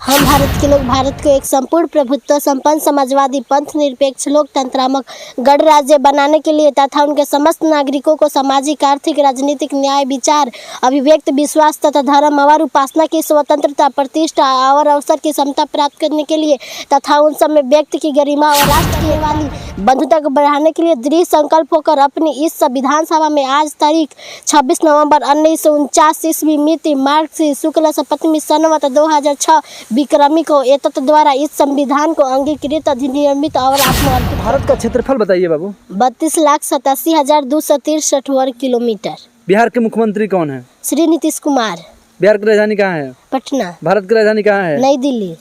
हम भारत के लोग भारत को एक संपूर्ण प्रभुत्व संपन्न समाजवादी पंथ निरपेक्ष लोकतंत्रात्मक गणराज्य बनाने के लिए तथा उनके समस्त नागरिकों को सामाजिक आर्थिक राजनीतिक न्याय विचार अभिव्यक्त विश्वास तथा धर्म और उपासना की स्वतंत्रता प्रतिष्ठा और अवसर की क्षमता प्राप्त करने के लिए तथा उन सब में व्यक्ति की गरिमा और राष्ट्र की वाली बंधुता को बढ़ाने के लिए दृढ़ संकल्प होकर अपनी इस संविधान सभा में आज तारीख 26 नवंबर 1949 ईस्वी मिति मार्च शुक्ल सप्तमी संवत 2006 विक्रमी को एतत् द्वारा इस संविधान को अंगीकृत अधिनियमित और आत्मवर्तित। भारत का क्षेत्रफल बताइए बाबू। 32,87,263 वर्ग किलोमीटर। बिहार के मुख्यमंत्री कौन है? श्री नीतीश कुमार। बिहार की राजधानी कहाँ है? पटना। भारत की राजधानी कहाँ है? नई दिल्ली।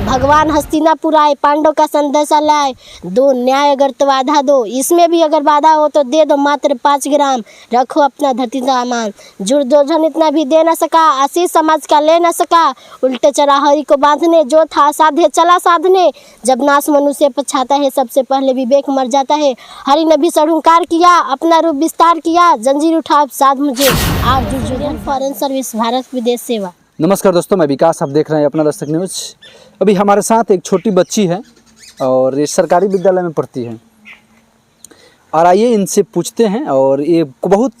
भगवान हस्तिनापुर आए, पांडव का संदेशा लाए, दो न्याय अगर तो बाधा दो, इसमें भी अगर बाधा हो तो दे दो मात्र 5 ग्राम, रखो अपना धरती का अमान। दुर्योधन इतना भी दे न सका, आशीष समाज का ले न सका, उल्टे चढ़ा हरि को बांधने, जो था साधे चला साधने। जब नाश मनुष्य पछाता है, सबसे पहले विवेक मर जाता है। हरि ने भी सड़हुंकार किया, अपना रूप विस्तार किया, जंजीर उठा साध मुझे आप दुर्योधन। फॉरेन सर्विस, भारत विदेश सेवा। नमस्कार दोस्तों, मैं विकास, आप देख रहे हैं अपना दस्तक न्यूज। अभी हमारे साथ एक छोटी बच्ची है और ये सरकारी विद्यालय में पढ़ती है और आइए इनसे पूछते हैं। और ये बहुत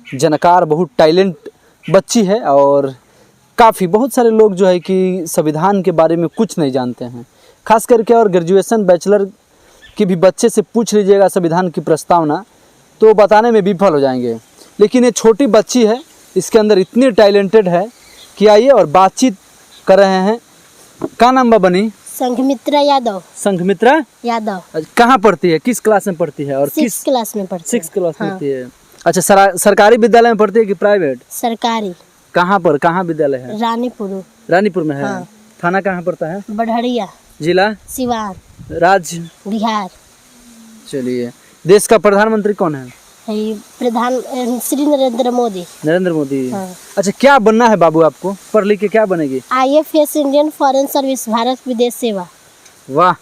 जनकार, बहुत टैलेंट बच्ची है और काफ़ी बहुत सारे लोग जो है कि संविधान के बारे में कुछ नहीं जानते हैं, खास करके। और ग्रेजुएशन बैचलर की भी बच्चे से पूछ लीजिएगा संविधान की प्रस्तावना तो बताने में विफल हो जाएंगे। लेकिन ये छोटी बच्ची है, इसके अंदर इतनी टैलेंटेड है कि आइए और बातचीत कर रहे हैं। क्या नाम बनी? संघमित्रा यादव। संघमित्रा यादव। कहाँ पढ़ती है, किस क्लास में पढ़ती है? और किस क्लास में पढ़ती है? 6th क्लास में पढ़ती है। अच्छा, सरकारी विद्यालय में पढ़ती है कि प्राइवेट? सरकारी। कहाँ पर, कहाँ विद्यालय है? रानीपुर में है। हाँ। थाना कहाँ पड़ता है? बढ़िया। जिला? सिवान। राज्य? बिहार। चलिए, देश का प्रधानमंत्री कौन है? प्रधान श्री नरेंद्र मोदी। नरेंद्र मोदी। हाँ। अच्छा, क्या बनना है बाबू आपको? पढ़ लिख के क्या बनेगी? IFS Indian foreign service, Bharat विदेश सेवा। वाह,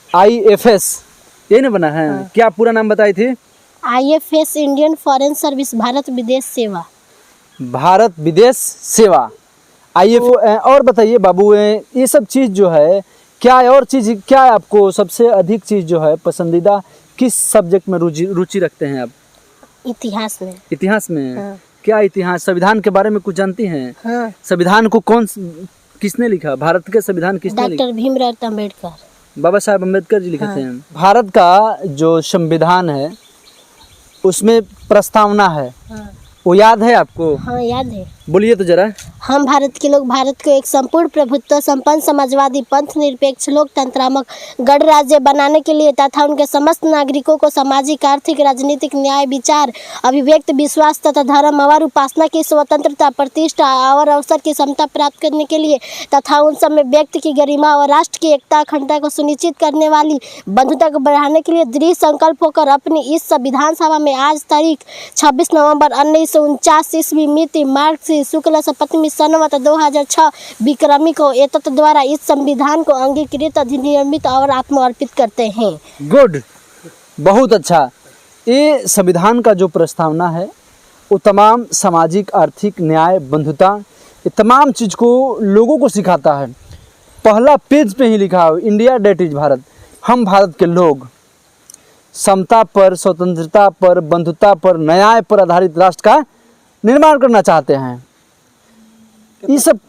IFS ये ना बना है? हाँ। क्या पूरा नाम बताई थी? IFS Indian foreign service, Bharat विदेश सेवा। भारत विदेश सेवा, IF। और बताइए बाबू, ये सब चीज़ जो है क्या, और चीज़ क्या है आपको सबसे अधिक चीज़ जो है पसंदीदा, किस सब्जेक्ट में रुचि रखते हैं आप? इतिहास में। इतिहास में? हाँ। क्या इतिहास, संविधान के बारे में कुछ जानती हैं? हाँ। संविधान को किसने लिखा? भारत के संविधान किसने लिखा? डॉक्टर भीमराव अम्बेडकर। बाबा साहब अम्बेडकर जी लिखे थे। हाँ। भारत का जो संविधान है उसमें प्रस्तावना है। हाँ। वो याद है आपको? हाँ, याद है। बोलिए तो जरा। हम भारत के लोग भारत को एक संपूर्ण प्रभुत्व संपन्न समाजवादी पंथ निरपेक्ष लोकतंत्रात्मक गणराज्य बनाने के लिए तथा उनके समस्त नागरिकों को सामाजिक आर्थिक राजनीतिक न्याय विचार अभिव्यक्त विश्वास तथा धर्म और उपासना की स्वतंत्रता प्रतिष्ठा और अवसर की क्षमता प्राप्त करने के लिए तथा उन सब में व्यक्ति की गरिमा और राष्ट्र की एकता अखंडता को सुनिश्चित करने वाली बंधुता को बढ़ाने के लिए दृढ़ संकल्प होकर अपनी इस संविधान सभा में आज तारीख 26 नवंबर 1949 ईस्वी मिति मार्च शुक्ल सप्तमी संवत 2006 विक्रमी को एतत् द्वारा इस संविधान को अंगीकृत अधिनियमित और आत्मवर्तित करते हैं। गुड, बहुत अच्छा। ये संविधान का जो प्रस्तावना है वो तमाम सामाजिक आर्थिक न्याय बंधुता, ये तमाम चीज़ को लोगों को सिखाता है। पहला पेज पे ही लिखा है इंडिया डेट इज भारत। हम भारत के लोग समता पर, स्वतंत्रता पर, बंधुता पर, न्याय पर आधारित राष्ट्र का निर्माण करना चाहते हैं। ये सब।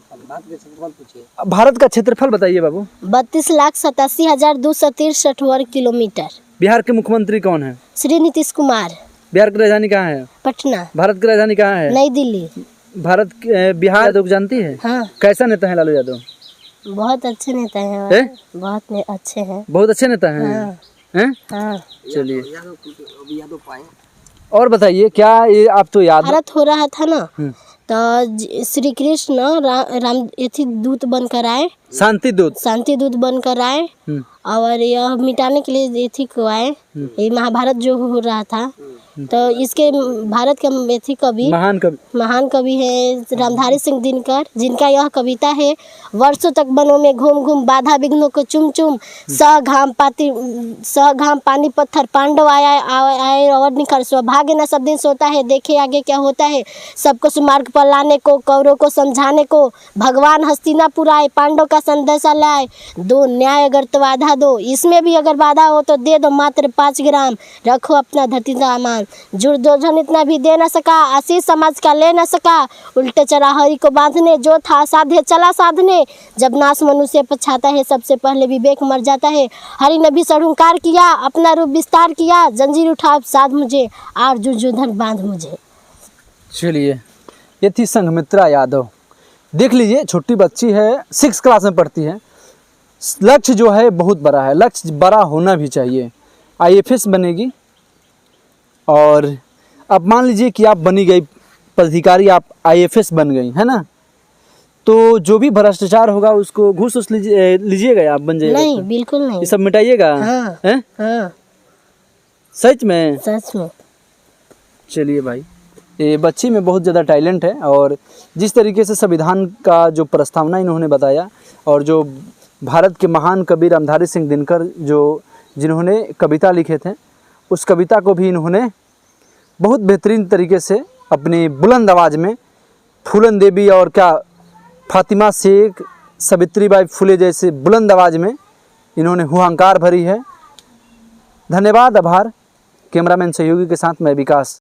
भारत का क्षेत्रफल बताइए बाबू। 32,87,263 वर्ग किलोमीटर। बिहार के मुख्यमंत्री कौन है? श्री नीतीश कुमार। बिहार की राजधानी कहाँ है? पटना। भारत की राजधानी कहाँ है? नई दिल्ली। बिहार यादव को जानती है? हाँ। कैसा नेता है लालू यादव? बहुत अच्छे नेता हैं। बहुत अच्छे हैं। बहुत अच्छे नेता हैं। हाँ। हैं? हाँ। चलिए, और बताइए क्या ये आप तो याद भारत हो रहा था ना, तो श्री कृष्ण राम दूत बनकर आए, शांति दूत बनकर आए और यह मिटाने के लिए को आए। ये महाभारत जो हो रहा था तो इसके भारत के मेथी कवि महान कवि है रामधारी सिंह दिनकर, जिनका यह कविता है। वर्षों तक वनों में घूम घूम बाधा विघ्नों को चुम चुम, सह घाम पानी पत्थर पांडव आए और निखर, सौभाग्य न सब दिन सोता है, देखे आगे क्या होता है, सबको सुमार्ग पर लाने को, कौरों को समझाने को, भगवान हस्तिनापुर आए, पांडव का संदेशा लाए, दो न्याय अगर तो बाधा दो, इसमें भी अगर बाधा हो तो दे दो मात्र 5 ग्राम, रखो अपना धरती दामान, दुर्योधन इतना भी दे न सका, आशीष समाज का ले न सका, उल्टे चढ़ा हरि को बांधने, जो था साधे चला साधने, जब नाश मनुष्य पछाता है, सबसे पहले विवेक मर जाता है, हरि ने भी सड़हुंकार किया, अपना रूप विस्तार किया, जंजीर उठा साध मुझे, और दुर्योधन बांध मुझे। चलिए, ये थी संघमित्रा यादव। देख लीजिए, छोटी बच्ची है, 6 क्लास में पढ़ती है। लक्ष्य जो है बहुत बड़ा है, लक्ष्य बड़ा होना भी चाहिए। IAS बनेगी, और अब मान लीजिए कि आप बनी गई पदाधिकारी, आप IAS बन गई है ना, तो जो भी भ्रष्टाचार होगा उसको घूस लीजिएगा, आप बन जाइएगा? नहीं, बिल्कुल नहीं। ये सब मिटाइएगा? हाँ, हैं? हाँ, सच में? सच में। चलिए भाई, ये बच्ची में बहुत ज़्यादा टैलेंट है, और जिस तरीके से संविधान का जो प्रस्तावना इन्होंने बताया, और जो भारत के महान कवि रामधारी सिंह दिनकर जिन्होंने कविता लिखे थे, उस कविता को भी इन्होंने बहुत बेहतरीन तरीके से अपनी बुलंद आवाज़ में, फूलन देवी और क्या फातिमा शेख, सावित्रीबाई फुले जैसे बुलंद आवाज़ में इन्होंने हुंकार भरी है। धन्यवाद, आभार। कैमरामैन सहयोगी के साथ मैं विकास।